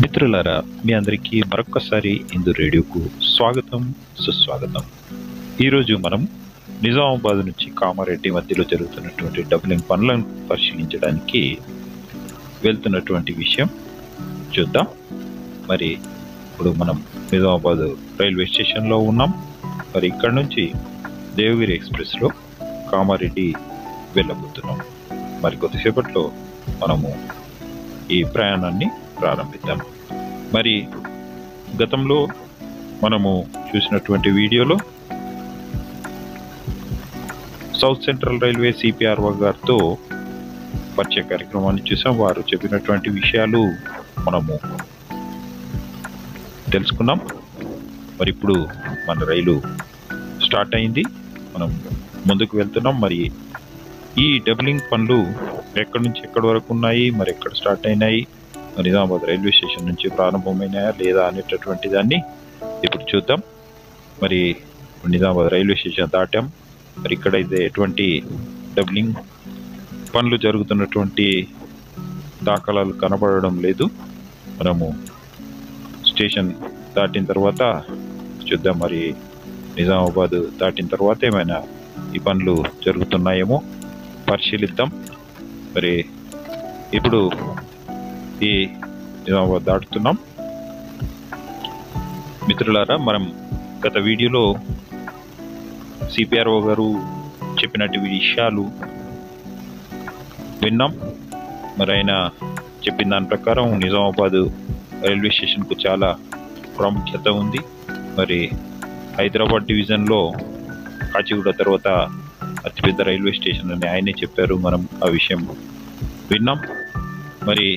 మిత్రులారా, మీ అందరికీ మరొక్కసారి హిందూ రేడియోకు స్వాగతం, సుస్వాగతం. ఈరోజు మనం నిజామాబాద్ నుంచి కామారెడ్డి మధ్యలో జరుగుతున్నటువంటి డబ్లింగ్ పనులను పరిశీలించడానికి వెళ్తున్నటువంటి విషయం చూద్దాం. మరి ఇప్పుడు మనం నిజామాబాద్ రైల్వే స్టేషన్లో ఉన్నాం. మరి ఇక్కడ నుంచి దేవగిరి ఎక్స్ప్రెస్లో కామారెడ్డి వెళ్ళబోతున్నాం. మరి కొద్దిసేపట్లో మనము ఈ ప్రయాణాన్ని ప్రారంభిద్దాం. మరి గతంలో మనము చూసినటువంటి వీడియోలో సౌత్ సెంట్రల్ రైల్వే సిపిఆర్ఓ గారితో పరిచయ కార్యక్రమాన్ని చూసాం. వారు చెప్పినటువంటి విషయాలు మనము తెలుసుకున్నాం. మరి ఇప్పుడు మన రైలు స్టార్ట్ అయింది, మనం ముందుకు వెళ్తున్నాం. మరి ఈ డబ్లింగ్ పనులు ఎక్కడి నుంచి ఎక్కడి వరకు ఉన్నాయి, మరి ఎక్కడ స్టార్ట్ అయినాయి, నిజామాబాద్ రైల్వే స్టేషన్ నుంచి ప్రారంభమైనాయా లేదా అనేటటువంటి దాన్ని ఇప్పుడు చూద్దాం. మరి నిజామాబాద్ రైల్వే స్టేషన్ దాటాం. మరి ఇక్కడైతే ఎటువంటి డబ్లింగ్ పనులు జరుగుతున్నటువంటి దాఖలాలు కనబడడం లేదు. మనము స్టేషన్ దాటిన తర్వాత చూద్దాం. మరి నిజామాబాద్ దాటిన తర్వాత ఏమైనా ఈ పనులు జరుగుతున్నాయేమో పరిశీలిద్దాం. మరి ఇప్పుడు ఈ నిజామాబాద్ దాటుతున్నాం. మిత్రులారా, మనం గత వీడియోలో సిపిఆర్ఓ గారు చెప్పినట్టు విషయాలు విన్నాం. మరి ఆయన చెప్పిన దాని ప్రకారం నిజామాబాద్ రైల్వే స్టేషన్కు చాలా ప్రాముఖ్యత ఉంది. మరి హైదరాబాద్ డివిజన్లో కాచిగూడ తర్వాత అతిపెద్ద రైల్వే స్టేషన్ అని ఆయనే చెప్పారు. మనం ఆ విషయం విన్నాం. మరి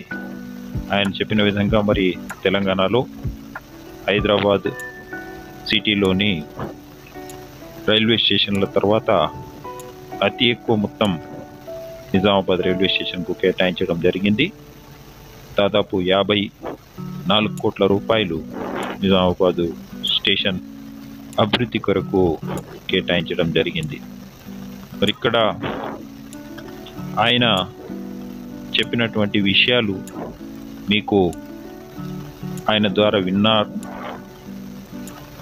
ఆయన చెప్పిన విధంగా మరి తెలంగాణలో హైదరాబాద్ సిటీలోని రైల్వే స్టేషన్ల తర్వాత అతి ఎక్కువ మొత్తం నిజామాబాద్ రైల్వే స్టేషన్కు కేటాయించడం జరిగింది. దాదాపు 54 కోట్ల రూపాయలు నిజామాబాద్ స్టేషన్ అభివృద్ధి కొరకు కేటాయించడం జరిగింది. మరి ఇక్కడ ఆయన చెప్పినటువంటి విషయాలు మీకు ఆయన ద్వారా విన్నారు.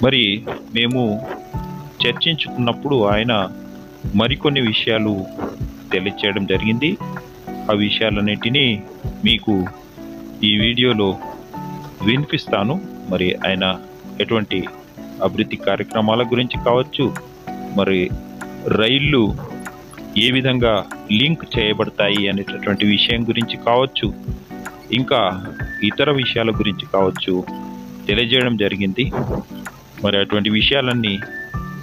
మరి మేము చర్చించుకున్నప్పుడు ఆయన మరికొన్ని విషయాలు తెలియచేయడం జరిగింది. ఆ విషయాలన్నిటినీ మీకు ఈ వీడియోలో వినిపిస్తాను. మరి ఆయన ఎటువంటి అభివృద్ధి కార్యక్రమాల గురించి కావచ్చు, మరి రైళ్ళు ఏ విధంగా లింక్ చేయబడతాయి అనేటటువంటి విషయం గురించి కావచ్చు, ఇంకా ఇతర విషయాల గురించి కావచ్చు తెలియజేయడం జరిగింది. మరి అటువంటి విషయాలన్నీ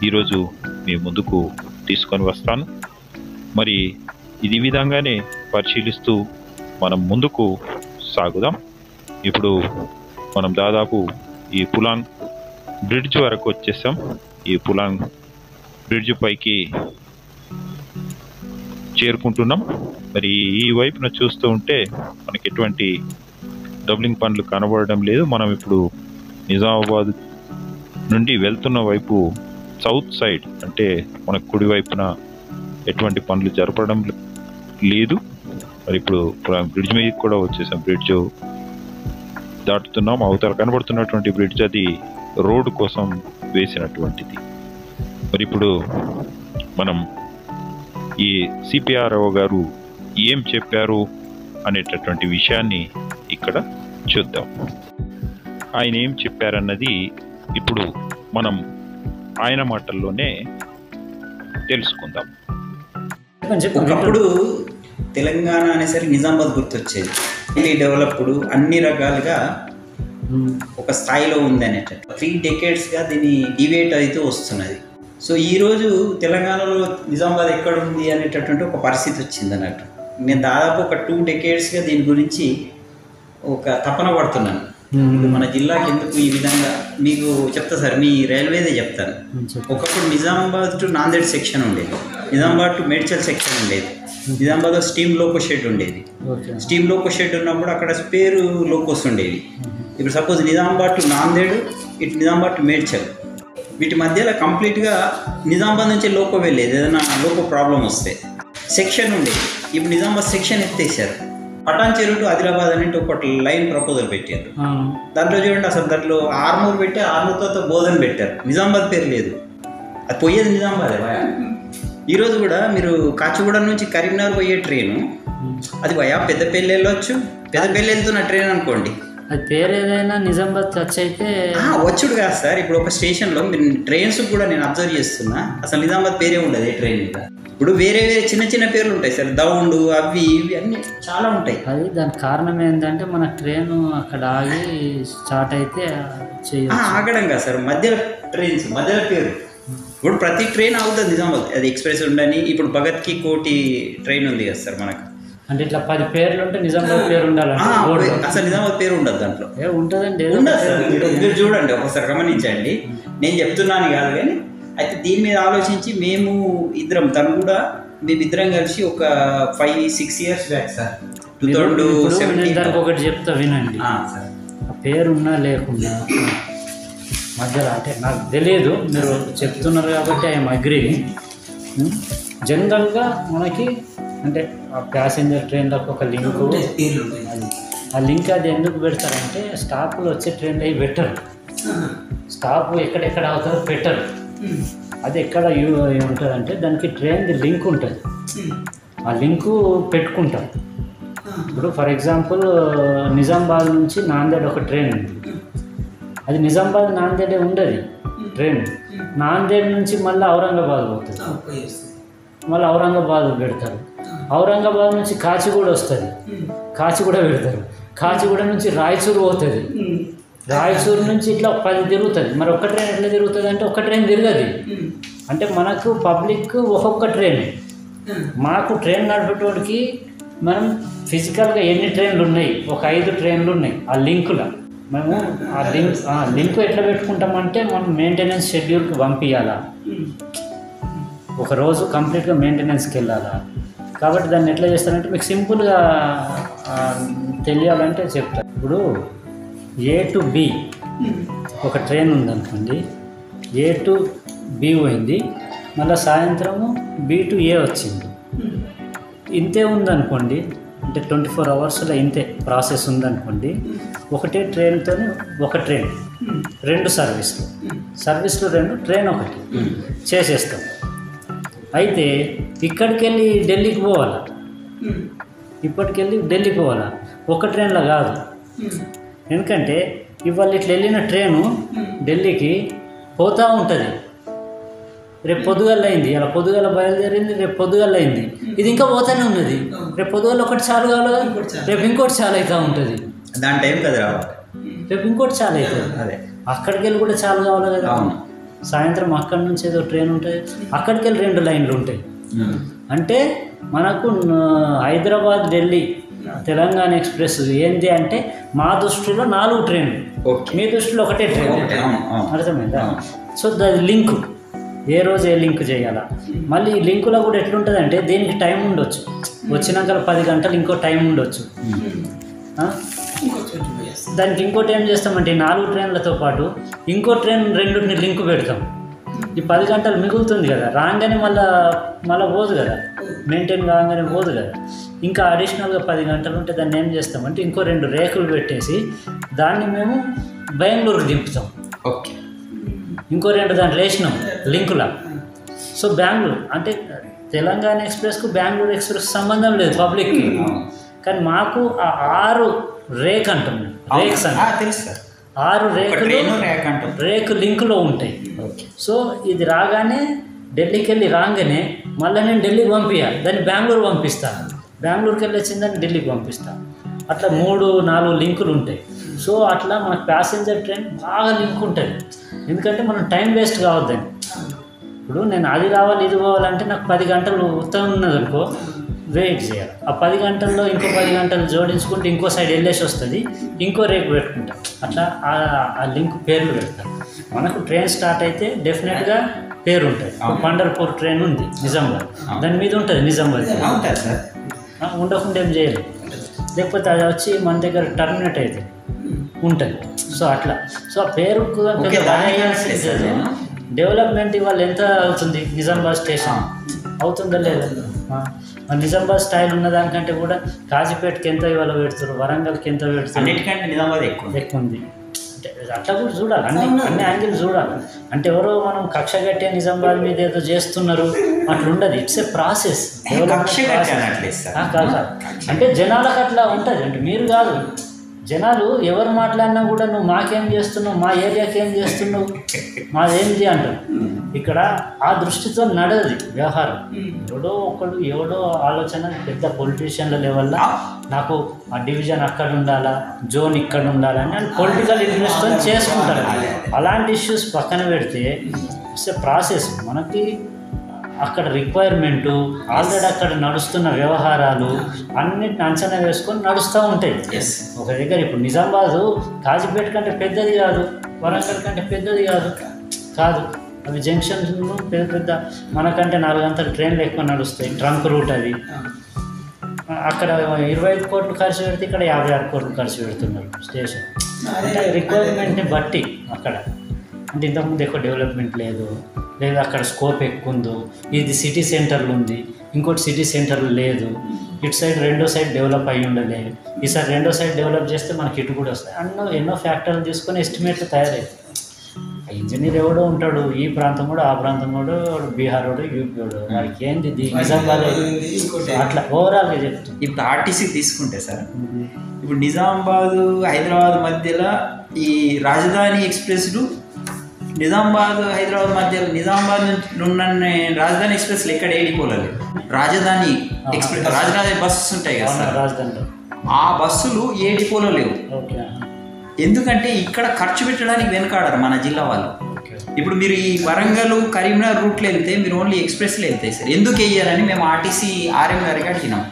ఈరోజు మీ ముందుకు తీసుకొని వస్తాను. మరి ఇది విధంగానే పరిశీలిస్తూ మనం ముందుకు సాగుదాం. ఇప్పుడు మనం దాదాపు ఈ పులాంగ్ బ్రిడ్జ్ వరకు వచ్చేసాం. ఈ పులాంగ్ బ్రిడ్జ్ పైకి చేరుకుంటున్నాం. మరి ఈ వైపున చూస్తూ ఉంటే మనకి ఎటువంటి డబ్లింగ్ పనులు కనబడడం లేదు. మనం ఇప్పుడు నిజామాబాద్ నుండి వెళ్తున్న వైపు సౌత్ సైడ్ అంటే మన కుడి వైపున ఎటువంటి పనులు జరపడం లేదు. మరి ఇప్పుడు బ్రిడ్జ్ మీద కూడా వచ్చేసాం. బ్రిడ్జ్ దాటుతున్నాం. అవతల కనబడుతున్నటువంటి బ్రిడ్జ్ అది రోడ్డు కోసం వేసినటువంటిది. మరి ఇప్పుడు మనం ఈ సిపిఆర్ఓ గారు ఏం చెప్పారు అనేటటువంటి విషయాన్ని ఇక్కడ చూద్దాం. ఆయన ఏం చెప్పారన్నది ఇప్పుడు మనం ఆయన మాటల్లోనే తెలుసుకుందాం. ఒకప్పుడు తెలంగాణ అనేసరికి నిజామాబాద్ గుర్తొచ్చేది. ఇది డెవలప్డ్ అన్ని రకాలుగా ఒక స్థాయిలో ఉంది అనేటట్టు 3 డెకేడ్స్గా దీన్ని డివేట్ అయితే వస్తున్నది. సో ఈరోజు తెలంగాణలో నిజామాబాద్ ఎక్కడ ఉంది అనేటటువంటి ఒక పరిస్థితి వచ్చింది అన్నట్టు. నేను దాదాపు ఒక 2 డెకేడ్స్గా దీని గురించి ఒక తపన పడుతున్నాను. మన జిల్లాకి ఎందుకు ఈ విధంగా మీకు చెప్తా సార్, మీ రైల్వేదే చెప్తాను. ఒకప్పుడు నిజామాబాద్ టు నాందేడ్ సెక్షన్ ఉండేది, నిజామాబాద్ టు మేడ్చల్ సెక్షన్ ఉండేది, నిజామాబాద్లో స్టీమ్ లోకో షెడ్ ఉండేది. స్టీమ్ లోకో షెడ్ ఉన్నప్పుడు అక్కడ స్పేరు లోకోస్ ఉండేవి. ఇప్పుడు సపోజ్ నిజామాబాద్ టు నాందేడ్, ఇటు నిజామాబాద్ టు మేడ్చల్, వీటి మధ్యలో కంప్లీట్గా నిజామాబాద్ నుంచి లోకో వెళ్ళేది. ఏదైనా లోకో ప్రాబ్లం వస్తే సెక్షన్ ఉండేది. ఇప్పుడు నిజామాబాద్ సెక్షన్ ఎత్తేసారు. పటాన్ చెరువు టు ఆదిలాబాద్ అనేది ఒక లైన్ ప్రపోజల్ పెట్టారు. దాంట్లో చూడండి అసలు దాంట్లో ఆర్మూర్ పెట్టి ఆర్మూర్తో బోధన పెట్టారు. నిజామాబాద్ పేరు లేదు. అది పోయేది నిజామాబాదే. ఈరోజు కూడా మీరు కాచిగూడ నుంచి కరీంనగర్ పోయే ట్రైను అది వయా పెద్దపల్లి వెళ్ళొచ్చు. పెద్దపల్లి వెళ్తున్న ట్రైన్ అనుకోండి, అది పేరు ఏదైనా నిజామాబాద్ టచ్ అయితే వచ్చుడు కాదు సార్. ఇప్పుడు ఒక స్టేషన్లో మీరు ట్రైన్స్ కూడా నేను అబ్జర్వ్ చేస్తున్నా, అసలు నిజామాబాద్ పేరే ఉండదు ఏ ట్రైన్ మీద. ఇప్పుడు వేరే వేరే చిన్న చిన్న పేర్లు ఉంటాయి సార్, దౌండు అవి ఇవి అన్నీ చాలా ఉంటాయి. అది దానికి కారణం ఏంటంటే మన ట్రైన్ అక్కడ ఆగి స్టార్ట్ అయితే ఆగడం కాదు సార్, మధ్యలో ట్రైన్స్ మధ్యలో పేరు. ఇప్పుడు ప్రతి ట్రైన్ అవుతుంది నిజామాబాద్, అది ఎక్స్ప్రెస్ ఉండని. ఇప్పుడు భగత్ కి కోటి ట్రైన్ ఉంది కదా సార్ మనకు, అంటే ఇట్లా 10 పేర్లు ఉంటే నిజామాబాద్ పేరు ఉండాలి. అసలు నిజామాబాద్ పేరు ఉండదు దాంట్లో. ఉంటుందండి, ఉండదు సార్. మీరు చూడండి ఒకసారి గమనించండి, నేను చెప్తున్నాను కాదు కానీ. అయితే దీని మీద ఆలోచించి మేము ఇద్దరం, తను కూడా మేమిద్దరం కలిసి ఒక 5-6 years బ్యాక్ సార్, 2017 ఒకటి చెప్తా వినండి. ఆ పేరు ఉన్నా లేకున్నా మధ్యలో అంటే నాకు తెలియదు, మీరు చెప్తున్నారు కాబట్టి ఐఎమ్ అగ్రీ. జనరల్గా మనకి అంటే ఆ ప్యాసింజర్ ట్రైన్లకు ఒక లింక్, ఆ లింక్ అది ఎందుకు పెడతారంటే స్టాప్లు వచ్చే ట్రైన్లు అవి పెట్టరు. స్టాప్ ఎక్కడెక్కడ అవుతారో పెట్టరు. అది ఎక్కడ ఉంటుందంటే దానికి ట్రైన్ది లింక్ ఉంటుంది, ఆ లింకు పెట్టుకుంటారు. ఇప్పుడు ఫర్ ఎగ్జాంపుల్ నిజామాబాద్ నుంచి నాందేడ్ ఒక ట్రైన్ ఉంది, అది నిజామాబాద్ నాందేడే ఉండదు ట్రైన్. నాందేడ్ నుంచి మళ్ళీ ఔరంగాబాద్ పోతుంది, మళ్ళీ ఔరంగాబాద్ పెడతారు. ఔరంగాబాద్ నుంచి కాచిగూడ వస్తుంది, కాచిగూడ పెడతారు. కాచిగూడ నుంచి రాయచూరు పోతుంది, రాయచూరు నుంచి ఇట్లా 10 తిరుగుతుంది. మరి ఒక్క ట్రైన్ ఎట్లా తిరుగుతుంది అంటే ఒక్క ట్రైన్ తిరగదు. అంటే మనకు పబ్లిక్ ఒక్కొక్క ట్రైన్, మాకు ట్రైన్ నడిపేటోడికి మనం ఫిజికల్గా ఎన్ని ట్రైన్లు ఉన్నాయి, ఒక 5 ట్రైన్లు ఉన్నాయి. ఆ లింకులో మేము ఆ లింక్ ఎట్లా పెట్టుకుంటామంటే మనం మెయింటెనెన్స్ షెడ్యూల్కి పంపించాలా, ఒకరోజు కంప్లీట్గా మెయింటెనెన్స్కి వెళ్ళాలా. కాబట్టి దాన్ని ఎట్లా చేస్తారంటే మీకు సింపుల్గా తెలియాలంటే చెప్తాను. ఇప్పుడు A to B ఒక ట్రైన్ ఉందనుకోండి, A to B పోయింది, మళ్ళీ సాయంత్రము B to A వచ్చింది. ఇంతే ఉందనుకోండి, అంటే 24 hours ఇంతే ప్రాసెస్ ఉందనుకోండి. ఒకటే ట్రైన్తో ఒక ట్రైన్ 2 సర్వీసులు, 2 ట్రైన్ ఒకటి చేసేస్తాం. అయితే ఇక్కడికి వెళ్ళి ఢిల్లీకి పోవాలా, ఇప్పటికెళ్ళి ఢిల్లీకి పోవాలా, ఒక ట్రైన్లో కాదు. ఎందుకంటే ఇవాళ ఇట్లా వెళ్ళిన ట్రైను ఢిల్లీకి పోతూ ఉంటుంది. రేపు పొద్దుగల అయింది, ఇలా పొద్దుగల బయలుదేరింది, రేపు పొద్దుగల అయింది, ఇది ఇంకా పోతూనే ఉన్నది. రేపు పొద్దుగల ఒకటి చాలు కావాలి, రేపు ఇంకోటి చాలు అవుతూ ఉంటుంది. దాని టైం కదా రావాలి, రేపు ఇంకోటి చాలు అవుతుంది. అదే అక్కడికి వెళ్ళి కూడా చాలు కావాలి కదా. సాయంత్రం అక్కడి నుంచి ఏదో ట్రైన్ ఉంటుంది, అక్కడికి వెళ్ళి 2 లైన్లు ఉంటాయి. అంటే మనకు హైదరాబాద్ ఢిల్లీ తెలంగాణ ఎక్స్ప్రెస్ ఏంటి అంటే మా దృష్టిలో 4 ట్రైన్లు, మీ దృష్టిలో ఒకటే ట్రైన్. అర్థమైందా? సో దాని లింకు ఏ రోజు ఏ లింక్ చేయాలా. మళ్ళీ ఈ లింకులో కూడా ఎట్లుంటుంది అంటే దీనికి టైం ఉండొచ్చు, వచ్చినాక 10 గంటలు ఇంకో టైం ఉండొచ్చు. దానికి ఇంకోటి ఏం చేస్తామంటే 4 ట్రైన్లతో పాటు ఇంకో ట్రైన్ 2 లింక్ పెడతాం. ఈ 10 గంటలు మిగులుతుంది కదా, రాగానే మళ్ళీ పోదు కదా, మెయింటైన్ కాగానే పోదు కదా. ఇంకా అడిషనల్గా 10 గంటలు ఉంటే దాన్ని ఏం చేస్తామంటే ఇంకో 2 రేకులు పెట్టేసి దాన్ని మేము బెంగళూరుకి దింపుతాం. ఓకే, ఇంకో 2 దాంట్లో వేసినాం లింకులా. సో బెంగళూరు అంటే తెలంగాణ ఎక్స్ప్రెస్కు బెంగళూరు ఎక్స్ప్రెస్ సంబంధం లేదు పబ్లిక్కి, కానీ మాకు ఆ 6 రేక్ అంటాం, రేక్స్ అంటే తెలుసు సార్, 6 రేకు లింకులో ఉంటాయి. సో ఇది రాగానే ఢిల్లీకి వెళ్ళి రాగానే మళ్ళీ నేను ఢిల్లీకి పంపించాలి, దాన్ని బెంగళూరు పంపిస్తాను, బెంగళూరుకి వెళ్ళి వచ్చిందని ఢిల్లీకి పంపిస్తాను. అట్లా 3-4 లింకులు ఉంటాయి. సో అట్లా మనకు ప్యాసింజర్ ట్రైన్ బాగా లింక్ ఉంటుంది. ఎందుకంటే మనం టైం వేస్ట్ కావద్దని. ఇప్పుడు నేను అది రావాలి ఇది పోవాలంటే నాకు 10 గంటలు ఉత్తరం ఉన్నదనుకో, వెయిట్ చేయాలి. ఆ 10 గంటల్లో ఇంకో 10 గంటలు జోడించుకుంటే ఇంకో సైడ్ వెళ్ళేసి వస్తుంది, ఇంకో రేపు పెట్టుకుంటాం. అట్లా ఆ లింక్ పేర్లు పెడతాం. మనకు ట్రైన్ స్టార్ట్ అయితే డెఫినెట్గా పేరు ఉంటుంది. పండర్పూర్ ట్రైన్ ఉంది నిజామాబాద్, దాని మీద ఉంటుంది నిజామాబాద్, ఉండకుండా ఏం చేయలేదు. లేకపోతే అది వచ్చి మన దగ్గర టర్మినేట్ అయితే ఉంటుంది. సో అట్లా సో ఆ పేరుకు డెవలప్మెంట్ ఇవాళ ఎంత అవుతుంది, నిజామాబాద్ స్టేషన్ అవుతుందా లేదా? నిజామాబాద్ స్టైల్ ఉన్న దానికంటే కూడా కాజీపేటకి ఎంత ఇవాళ పెడుతున్నారు, వరంగల్కి ఎంత పెడుతున్నారు, అన్నిటికంటే నిజామాబాద్ ఎక్కువ ఉంది. అంటే అట్లా కూడా చూడాలి, అన్ని యాంగిల్ చూడాలి. అంటే ఎవరో మనం కక్ష కట్టే నిజామాబాద్ మీద ఏదో చేస్తున్నారు అట్లా ఉండదు. It's a process. అంటే జనాలకు అట్లా ఉంటుంది. అంటే మీరు కాదు, జనాలు ఎవరు మాట్లాడినా కూడా నువ్వు మాకేం చేస్తున్నావు, మా ఏరియాకి ఏం చేస్తున్నావు, మాదేంది అంటారు. ఇక్కడ ఆ దృష్టితో నడది వ్యవహారం. ఎవడో ఆలోచన పెద్ద పొలిటీషియన్ల లెవెల్లో నాకు ఆ డివిజన్ అక్కడ ఉండాలా, జోన్ ఇక్కడ ఉండాలని అని పొలిటికల్ ఇంట్రెస్ట్తో చేసుకుంటారు. అలాంటి ఇష్యూస్ పక్కన పెడితే ఇట్స్ ఏ ప్రాసెస్. మనకి అక్కడ రిక్వైర్మెంటు, ఆల్రెడీ అక్కడ నడుస్తున్న వ్యవహారాలు అన్నిటిని అంచనా వేసుకొని నడుస్తూ ఉంటాయి. ఒక దగ్గర ఇప్పుడు నిజామాబాదు కాజీపేట కంటే పెద్దది కాదు, వరంగల్ కంటే పెద్దది కాదు. అవి జంక్షన్లు పెద్ద మనకంటే 4 గంటల ట్రైన్లు ఎక్కువ నడుస్తాయి. ట్రంక్ రూట్ అది. అక్కడ 25 కోట్లు ఖర్చు పెడితే ఇక్కడ 56 కోట్లు ఖర్చు పెడుతున్నారు స్టేషన్. అంటే రిక్వైర్మెంట్ని బట్టి అక్కడ అంటే ఇంతకుముందు ఎక్కువ డెవలప్మెంట్ లేదు, లేదా అక్కడ స్కోప్ ఎక్కువ ఉందో, ఇది సిటీ సెంటర్లు ఉంది, ఇంకోటి సిటీ సెంటర్లు లేదు, ఇటు సైడ్ రెండో సైడ్ డెవలప్ అయ్యి ఉండలే, ఈసారి రెండో సైడ్ డెవలప్ చేస్తే మనకి ఇటు కూడా వస్తాయి. ఎన్నో ఫ్యాక్టర్లు తీసుకొని ఎస్టిమేట్లు తయారవుతాయి. ఇంజనీర్ ఎవడో ఉంటాడు, ఈ ప్రాంతం కూడా, ఆ ప్రాంతం కూడా, బీహార్ వాడు, యూపీ వాడు, వాడికి ఏంది నిజామాబాద్ అట్లా ఓవరాల్గా చెప్తాం. ఇప్పుడు ఆర్టీసీ తీసుకుంటే సార్, ఇప్పుడు నిజామాబాద్ హైదరాబాద్ మధ్యలో ఈ రాజధాని ఎక్స్ప్రెస్లు నిజామాబాద్ హైదరాబాద్ మధ్యలో నిజామాబాద్ నుంచి ఉన్న రాజధాని ఎక్స్ప్రెస్లు ఎక్కడ ఏడిపోలేదు. రాజధాని ఎక్స్ప్రెస్ రాజధాని బస్సెస్ ఉంటాయి కదా సార్, రాజధాని ఆ బస్సులు ఏ డిపోలో లేవు. ఎందుకంటే ఇక్కడ ఖర్చు పెట్టడానికి వెనకాడరు మన జిల్లా వాళ్ళు. ఇప్పుడు మీరు ఈ వరంగల్ కరీంనగర్ రూట్లో వెళ్తే మీరు ఓన్లీ ఎక్స్ప్రెస్లో వెళ్తాయి సార్. ఎందుకు వెయ్యారని మేము ఆర్టీసీ ఆర్ఎం గారికి అడిగినాం.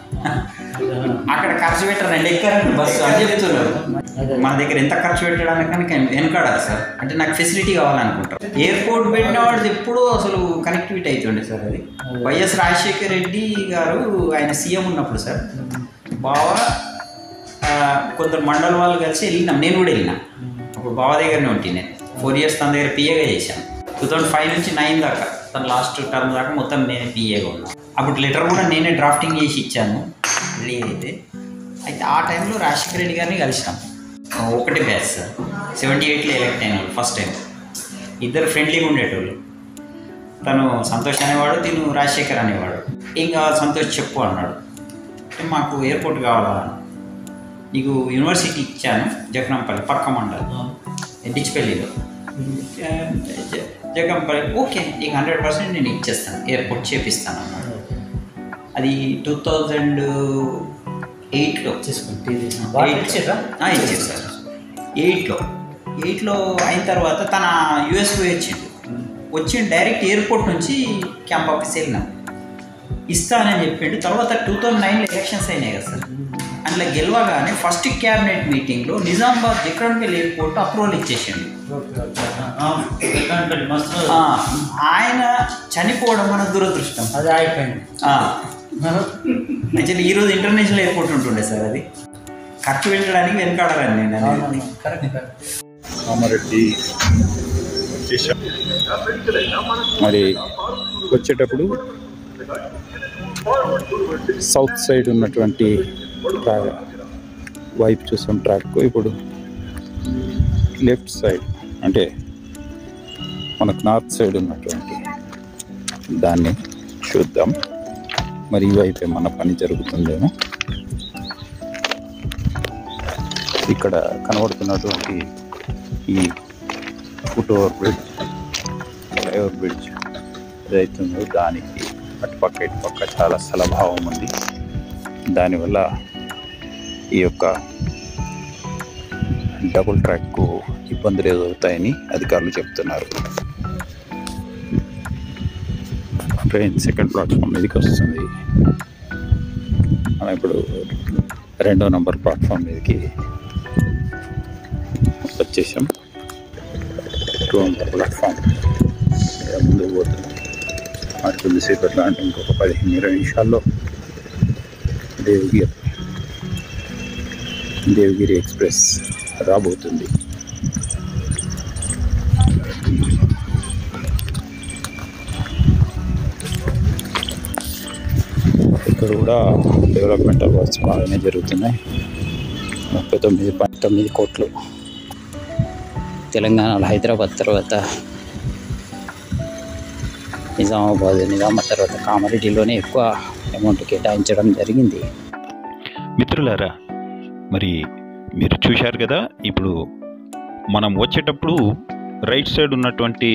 అక్కడ ఖర్చు పెట్టారండి, ఎక్కరండి బస్సు అని చెప్తున్నారు. మన దగ్గర ఎంత ఖర్చు పెట్టడానికి వెనకాడారు సార్. అంటే నాకు ఫెసిలిటీ కావాలనుకుంటారు. ఎయిర్పోర్ట్ పెట్టిన వాడు ఎప్పుడూ అసలు కనెక్టివిటీ అవుతుండే సార్. అది వైఎస్ రాజశేఖర రెడ్డి గారు ఆయన సీఎం ఉన్నప్పుడు సార్, బాగా కొందరు మండల వాళ్ళు కలిసి వెళ్ళినాం. నేను కూడా వెళ్ళినా. అప్పుడు బావ దగ్గరనే ఉంటుంది. నేను 4 years తన దగ్గర పిఏగా చేశాను. 2005 నుంచి 9 దాకా, తన లాస్ట్ టర్మ్ దాకా మొత్తం నేనే పిఏగా ఉన్నాను. అప్పుడు లెటర్ కూడా నేనే డ్రాఫ్టింగ్ చేసి ఇచ్చాను రెడీ అయితే ఆ టైంలో రాజశేఖర రెడ్డి గారిని కలిసినాం. ఒకటే బ్యాచ్ సార్, 78లో ఎలక్ట్ అయిన వాళ్ళు ఫస్ట్ టైం. ఇద్దరు ఫ్రెండ్లీగా ఉండేటోళ్ళు. తను సంతోష్ అనేవాడు, తిను రాజశేఖర్ అనేవాడు. ఏం కావాలి సంతోష్ చెప్పు అన్నాడు. మాకు ఎయిర్పోర్ట్ కావాలా, నీకు యూనివర్సిటీ ఇచ్చాను జగనంపల్లి పక్క మండలం డిచ్పల్లిలో, జగంపల్లి ఓకే నీకు 100% నేను ఇచ్చేస్తాను, ఎయిర్పోర్ట్ చేపిస్తాను అన్నాడు. అది 2008లో ఇచ్చారు సార్. 8లో అయిన తర్వాత తన యూఎస్కి వచ్చి డైరెక్ట్ ఎయిర్పోర్ట్ నుంచి క్యాంప్ ఆఫీస్ వెళ్ళినాం. ఇస్తానని చెప్పిండు. తర్వాత 2009లో ఎలక్షన్స్ అయినాయి కదా సార్. అందులో గెలవగానే ఫస్ట్ క్యాబినెట్ మీటింగ్లో నిజామాబాద్ జక్రన్పల్లి ఎయిర్పోర్ట్ అప్రూవల్ ఇచ్చేసిండు. ఆయన చనిపోవడం మన దురదృష్టం. అది అయిపోయింది. యాక్చువల్లీ ఈరోజు ఇంటర్నేషనల్ ఎయిర్పోర్ట్ ఉంటుండే సార్. అది ఖర్చు పెట్టడానికి వెనకాడాలని నేను కామారెడ్డి వచ్చేసాం. మరి వచ్చేటప్పుడు సౌత్ సైడ్ ఉన్నటువంటి వైపు చూసాం ట్రాక్. ఇప్పుడు లెఫ్ట్ సైడ్ అంటే మనకు నార్త్ సైడ్ ఉన్నటువంటి దాన్ని చూద్దాం. మరి ఈ వైపు ఏమన్నా పని జరుగుతుందేమో. ఇక్కడ కనబడుతున్నటువంటి ఈ foot over bridge, flyover bridge ఏదైతుందో దానికి అటుపక్క ఇటుపక్క చాలా స్థలభావం ఉంది. దానివల్ల ఈ యొక్క డబుల్ ట్రాక్కు ఇబ్బందులు ఎదురవుతాయని అధికారులు చెప్తున్నారు. ట్రైన్ సెకండ్ ప్లాట్ఫామ్ మీదకి వస్తుంది. మనం ఇప్పుడు 2వ నంబర్ ప్లాట్ఫామ్ మీదకి వచ్చేసాం. 2వ నంబర్ ప్లాట్ఫామ్ ముందుకు పోతుంది. అటు కొద్దిసేపట్లో అంటే ఇంకొక 15-20 నిమిషాల్లో దేవగిరి ఎక్స్ప్రెస్ రాబోతుంది. ఇక్కడ కూడా డెవలప్మెంట్ వర్క్స్ బాగానే జరుగుతున్నాయి. 39 కోట్లు తెలంగాణలో హైదరాబాద్ తర్వాత నిజామాబాద్ తర్వాత కామారెడ్డిలోనే ఎక్కువ అమౌంట్ కేటాయించడం జరిగింది. మిత్రులారా, మరి మీరు చూశారు కదా, ఇప్పుడు మనం వచ్చేటప్పుడు రైట్ సైడ్ ఉన్నటువంటి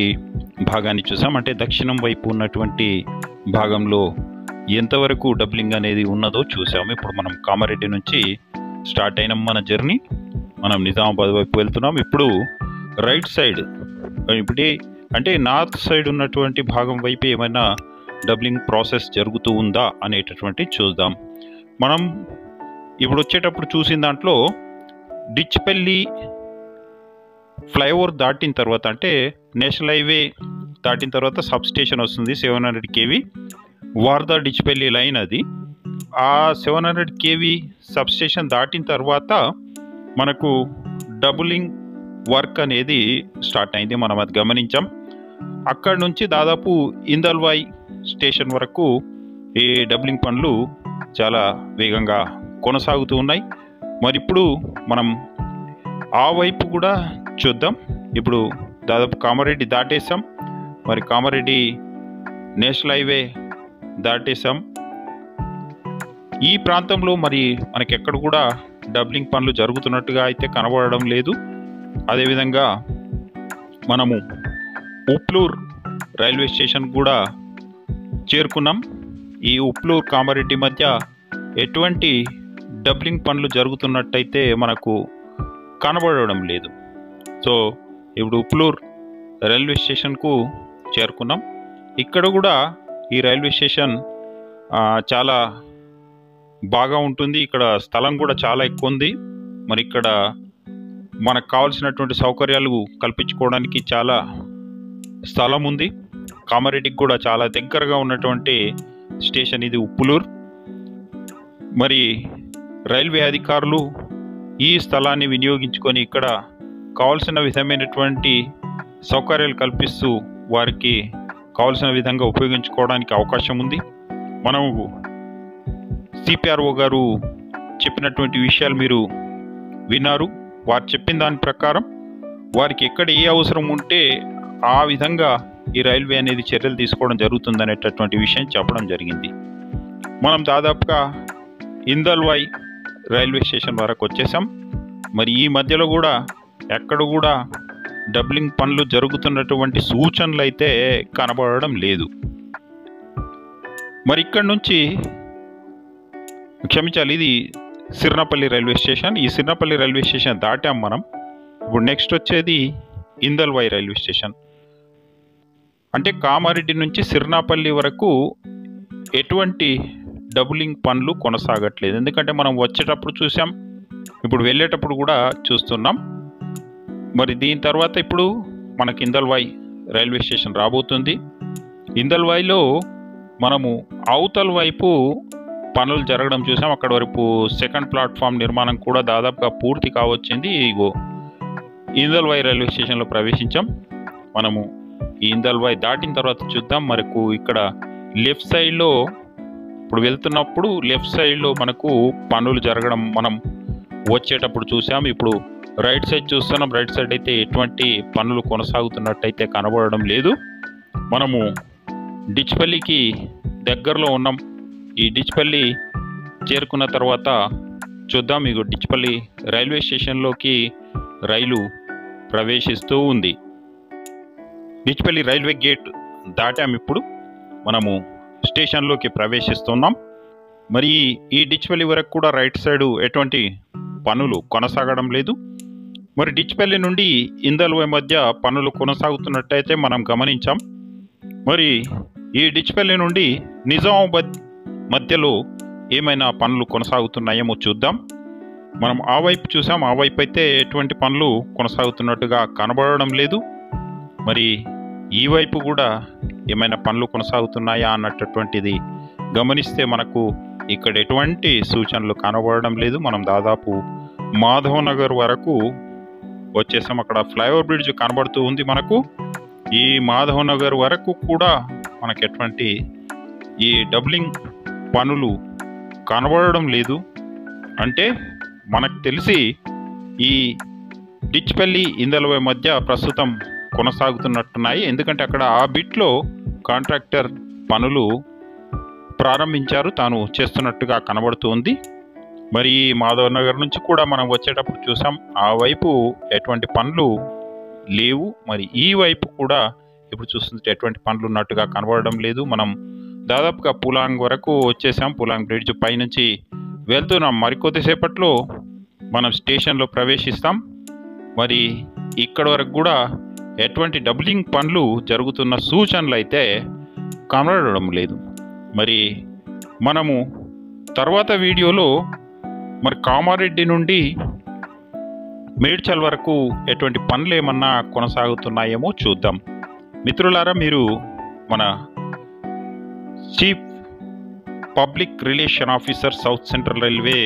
భాగాన్ని చూసాం. అంటే దక్షిణం వైపు ఉన్నటువంటి భాగంలో ఎంతవరకు డబ్లింగ్ అనేది ఉన్నదో చూసాము. ఇప్పుడు మనం కామారెడ్డి నుంచి స్టార్ట్ అయినాం మన జర్నీ. మనం నిజామాబాద్ వైపు వెళ్తున్నాం. ఇప్పుడు రైట్ సైడ్, ఇప్పుడే అంటే నార్త్ సైడ్ ఉన్నటువంటి భాగం వైపు ఏమైనా డబ్లింగ్ ప్రాసెస్ జరుగుతూ ఉందా అనేటటువంటి చూద్దాం. మనం ఇప్పుడు వచ్చేటప్పుడు చూసిన దాంట్లో డిచ్పల్లి ఫ్లైఓవర్ దాటిన తర్వాత, అంటే నేషనల్ హైవే దాటిన తర్వాత సబ్ స్టేషన్ వస్తుంది 700 kV వార్దా డిచ్పల్లి లైన్. అది ఆ 700 kV సబ్ స్టేషన్ దాటిన తర్వాత మనకు డబులింగ్ వర్క్ అనేది స్టార్ట్ అయింది. మనం అది గమనించాం. అక్కడ నుంచి దాదాపు ఇందల్వాయి స్టేషన్ వరకు ఈ డబ్లింగ్ పనులు చాలా వేగంగా కొనసాగుతూ ఉన్నాయి. మరి ఇప్పుడు మనం ఆ వైపు కూడా చూద్దాం. ఇప్పుడు దాదాపు కామారెడ్డి దాటేసాం. మరి కామారెడ్డి నేషనల్ హైవే దాటేసాం. ఈ ప్రాంతంలో మరి మనకి ఎక్కడ కూడా డబ్లింగ్ పనులు జరుగుతున్నట్టుగా అయితే కనబడడం లేదు. అదేవిధంగా మనము ఉప్లూర్ రైల్వే స్టేషన్ కూడా చేరుకున్నాం. ఈ ఉప్లూర్ కామారెడ్డి మధ్య ఎటువంటి డబ్లింగ్ పనులు జరుగుతున్నట్టయితే మనకు కనబడడం లేదు. సో ఇప్పుడు ఉప్లూర్ రైల్వే స్టేషన్కు చేరుకున్నాం. ఇక్కడ కూడా ఈ రైల్వే స్టేషన్ చాలా బాగా ఉంటుంది. ఇక్కడ స్థలం కూడా చాలా ఎక్కువ ఉంది. మరి ఇక్కడ మనకు కావాల్సినటువంటి సౌకర్యాలు కల్పించుకోవడానికి చాలా స్థలం ఉంది. కామారెడ్డికి కూడా చాలా దగ్గరగా ఉన్నటువంటి స్టేషన్ ఇది ఉప్పులూర్. మరి రైల్వే అధికారులు ఈ స్థలాన్ని వినియోగించుకొని ఇక్కడ కావాల్సిన విధమైనటువంటి సౌకర్యాలు కల్పిస్తూ వారికి కావాల్సిన విధంగా ఉపయోగించుకోవడానికి అవకాశం ఉంది. మనము సిపిఆర్ఓ గారు చెప్పినటువంటి విషయాలు మీరు విన్నారు. వారు చెప్పిన దాని ప్రకారం వారికి ఎక్కడ ఏ అవసరం ఉంటే ఆ విధంగా ఈ రైల్వే అనేది చర్యలు తీసుకోవడం జరుగుతుందనేటటువంటి విషయం చెప్పడం జరిగింది. మనం దాదాపుగా ఇందల్వాయి రైల్వే స్టేషన్ వరకు వచ్చేసాం. మరి ఈ మధ్యలో కూడా ఎక్కడ కూడా డబ్లింగ్ పనులు జరుగుతున్నటువంటి సూచనలు అయితే కనబడడం లేదు. మరి ఇక్కడ నుంచి క్షమించాలి, ఇది సిర్నపల్లి రైల్వే స్టేషన్. ఈ సిర్నపల్లి రైల్వే స్టేషన్ దాటాం మనం. ఇప్పుడు నెక్స్ట్ వచ్చేది ఇందల్వాయి రైల్వే స్టేషన్. అంటే కామారెడ్డి నుంచి సిర్నాపల్లి వరకు ఎటువంటి డబులింగ్ పనులు కొనసాగట్లేదు. ఎందుకంటే మనం వచ్చేటప్పుడు చూసాం, ఇప్పుడు వెళ్ళేటప్పుడు కూడా చూస్తున్నాం. మరి దీని తర్వాత ఇప్పుడు మనకి ఇందల్వాయి రైల్వే స్టేషన్ రాబోతుంది. ఇందల్వాయిలో మనము అవతల వైపు పనులు జరగడం చూసాం. అక్కడ వరకు సెకండ్ ప్లాట్ఫామ్ నిర్మాణం కూడా దాదాపుగా పూర్తి కావచ్చింది. ఇగో ఇందల్వాయి రైల్వే స్టేషన్లో ప్రవేశించాం. మనము ఈ ఇందల్వాయి దాటిన తర్వాత చూద్దాం. మనకు ఇక్కడ లెఫ్ట్ సైడ్లో ఇప్పుడు వెళ్తున్నప్పుడు లెఫ్ట్ సైడ్లో మనకు పనులు జరగడం మనం వచ్చేటప్పుడు చూసాం. ఇప్పుడు రైట్ సైడ్ చూస్తున్నాం. రైట్ సైడ్ అయితే ఎటువంటి పనులు కొనసాగుతున్నట్టయితే కనబడడం లేదు. మనము డిచ్పల్లికి దగ్గరలో ఉన్నాం. ఈ డిచ్పల్లి చేరుకున్న తర్వాత చూద్దాం. ఇగో డిచ్పల్లి రైల్వే స్టేషన్లోకి రైలు ప్రవేశిస్తూ ఉంది. డిచ్పల్లి రైల్వే గేట్ దాటాం. ఇప్పుడు మనము స్టేషన్లోకి ప్రవేశిస్తున్నాం. మరి ఈ డిచ్పల్లి వరకు కూడా రైట్ సైడ్ ఎటువంటి పనులు కొనసాగడం లేదు. మరి డిచ్పల్లి నుండి ఇందల్వాయి మధ్య పనులు కొనసాగుతున్నట్టయితే మనం గమనించాం. మరి ఈ డిచ్పల్లి నుండి నిజామాబాద్ మధ్యలో ఏమైనా పనులు కొనసాగుతున్నాయేమో చూద్దాం. మనం ఆ వైపు చూసాం. ఆ వైపు అయితే ఎటువంటి పనులు కొనసాగుతున్నట్టుగా కనబడడం లేదు. మరి ఈ వైపు కూడా ఏమైనా పనులు కొనసాగుతున్నాయా అన్నటువంటిది గమనిస్తే మనకు ఇక్కడ ఎటువంటి సూచనలు కనబడడం లేదు. మనం దాదాపు మాధవ్ నగర్ వరకు వచ్చేసాం. అక్కడ ఫ్లైఓవర్ బ్రిడ్జ్ కనబడుతూ ఉంది మనకు. ఈ మాధవ్ నగర్ వరకు కూడా మనకు ఎటువంటి ఈ డబ్లింగ్ పనులు కనబడడం లేదు. అంటే మనకు తెలిసి ఈ డిచ్పల్లి ఇందలవాయి మధ్య ప్రస్తుతం కొనసాగుతున్నట్టున్నాయి. ఎందుకంటే అక్కడ ఆ బిట్లో కాంట్రాక్టర్ పనులు ప్రారంభించారు, తాను చేస్తున్నట్టుగా కనబడుతుంది. మరి మాధవ్ నగర్ నుంచి కూడా మనం వచ్చేటప్పుడు చూసాం, ఆ వైపు ఎటువంటి పనులు లేవు. మరి ఈ వైపు కూడా ఇప్పుడు చూస్తుంటే ఎటువంటి పనులు ఉన్నట్టుగా కనబడడం లేదు. మనం దాదాపుగా పూలాంగ్ వరకు వచ్చేసాం. పూలాంగ్ బ్రిడ్జ్ పైనుంచి వెళ్తున్నాం. మరికొద్దిసేపట్లో మనం స్టేషన్లో ప్రవేశిస్తాం. మరి ఇక్కడ వరకు కూడా ఎటువంటి డబ్లింగ్ పనులు జరుగుతున్న సూచనలు అయితే కనబడడం లేదు. మరి మనము తర్వాత వీడియోలో మరి కామారెడ్డి నుండి మేడ్చల్ వరకు ఎటువంటి పనులు ఏమన్నా కొనసాగుతున్నాయేమో చూద్దాం. మిత్రులారా, మీరు మన chief public relation officer south central railway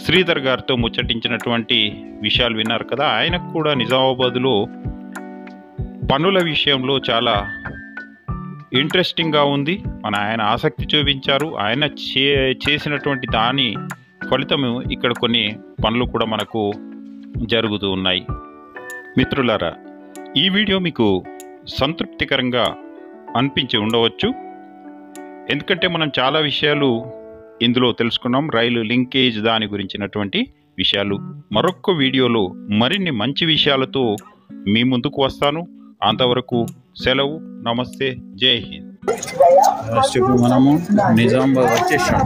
Sridhar గారితో ముచ్చటించినటువంటి విషయాలు విన్నారు కదా. ఆయనకు కూడా నిజామాబాద్లో పనుల విషయంలో చాలా ఇంట్రెస్టింగ్గా ఉంది. ఆయన ఆసక్తి చూపించారు. ఆయన చేసినటువంటి దాని ఫలితము ఇక్కడ కొన్ని పనులు కూడా మనకు జరుగుతూ ఉన్నాయి. మిత్రులారా, ఈ వీడియో మీకు సంతృప్తికరంగా అనిపించి ఉండవచ్చు. ఎందుకంటే మనం చాలా విషయాలు ఇందులో తెలుసుకున్నాం. రైలు లింకేజ్ దాని గురించినటువంటి విషయాలు. మరొక వీడియోలో మరిన్ని మంచి విషయాలతో మీ ముందుకు వస్తాను. అంతవరకు సెలవు. నమస్తే. జై హింద్. మనము నిజామాబాద్ వచ్చేసాం.